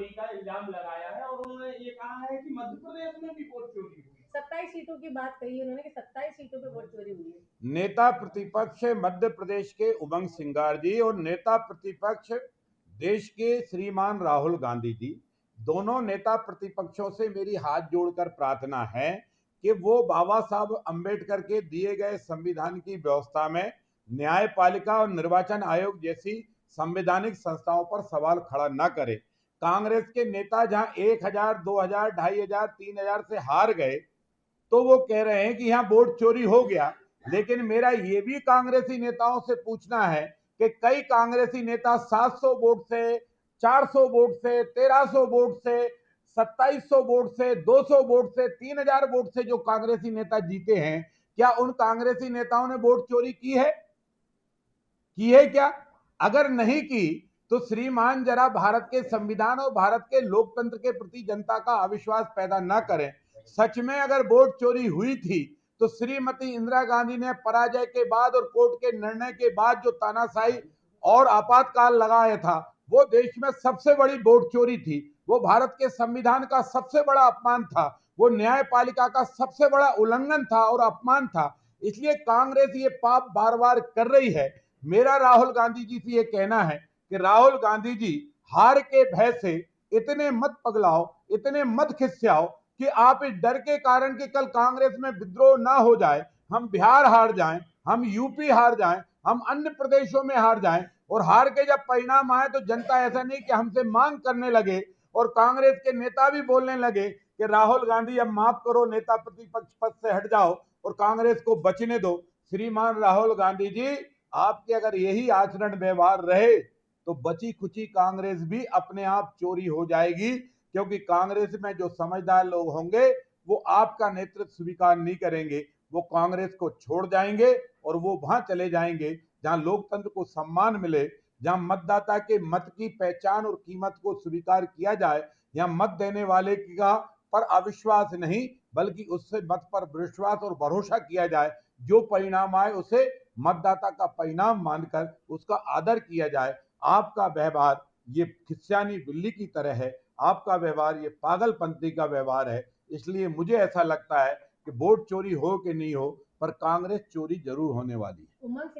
चोरी का इल्जाम लगाया है और उन्होंने ये कहा है कि मध्य प्रदेश में भी वोट चोरी हुई। 27 सीटों की बात कही उन्होंने कि 27 सीटों पे वोट चोरी हुई है। नेता प्रतिपक्ष मध्य प्रदेश के उमंग सिंगार जी और नेता प्रतिपक्ष देश के श्रीमान राहुल गांधी जी, दोनों नेता प्रतिपक्षों से मेरी हाथ जोड़कर प्रार्थना है कि वो बाबा साहब अंबेडकर के दिए गए संविधान की व्यवस्था में न्यायपालिका और निर्वाचन आयोग जैसी संवैधानिक संस्थाओं पर सवाल खड़ा न करे। कांग्रेस के नेता जहां 1000, 2000, 2500, 3000 से हार गए तो वो कह रहे हैं कि यहाँ वोट चोरी हो गया। लेकिन मेरा ये भी कांग्रेसी नेताओं से पूछना है कि कई कांग्रेसी नेता 700 वोट से, 400 वोट से, 1300 वोट से, 2700 वोट से, 200 वोट से, 3000 वोट से जो कांग्रेसी नेता जीते हैं, क्या उन कांग्रेसी नेताओं ने वोट चोरी की है क्या? अगर नहीं की तो श्रीमान जरा भारत के संविधान और भारत के लोकतंत्र के प्रति जनता का अविश्वास पैदा न करें। सच में अगर वोट चोरी हुई थी तो श्रीमती इंदिरा गांधी ने पराजय के बाद और कोर्ट के निर्णय के बाद जो तानाशाही और आपातकाल लगाया था, वो देश में सबसे बड़ी वोट चोरी थी। वो भारत के संविधान का सबसे बड़ा अपमान था, वो न्यायपालिका का सबसे बड़ा उल्लंघन था और अपमान था। इसलिए कांग्रेस ये पाप बार बार कर रही है। मेरा राहुल गांधी जी से ये कहना है कि राहुल गांधी जी, हार के भय से इतने मत पगलाओ, इतने मत खिसियाओ कि आप इस डर के कारण कि कल कांग्रेस में विद्रोह ना हो जाए, हम बिहार हार जाएं, हम यूपी हार जाएं, हम अन्य प्रदेशों में हार जाएं और हार के जब परिणाम आए तो जनता ऐसा नहीं कि हमसे मांग करने लगे और कांग्रेस के नेता भी बोलने लगे कि राहुल गांधी अब माफ करो, नेता प्रतिपक्ष पद से हट जाओ और कांग्रेस को बचने दो। श्रीमान राहुल गांधी जी, आपके अगर यही आचरण व्यवहार रहे तो बची खुची कांग्रेस भी अपने आप चोरी हो जाएगी, क्योंकि कांग्रेस में जो समझदार लोग होंगे वो आपका नेतृत्व स्वीकार नहीं करेंगे, वो कांग्रेस को छोड़ जाएंगे और वो वहां चले जाएंगे जहां लोकतंत्र को सम्मान मिले, जहां मतदाता के मत की पहचान और कीमत को स्वीकार किया जाए, या मत देने वाले का पर अविश्वास नहीं बल्कि उससे मत पर विश्वास और भरोसा किया जाए। जो परिणाम आए उसे मतदाता का परिणाम मानकर उसका आदर किया जाए। आपका व्यवहार ये खिस्यानी बिल्ली की तरह है, आपका व्यवहार ये पागलपंथी का व्यवहार है। इसलिए मुझे ऐसा लगता है कि वोट चोरी हो कि नहीं हो, पर कांग्रेस चोरी जरूर होने वाली है।